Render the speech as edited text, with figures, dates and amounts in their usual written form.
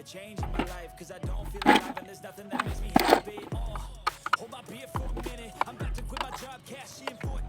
change in my life, cause I don't feel alive and there's nothing that makes me happy. Hold my beer for a minute, I'm about to quit my job, cash in for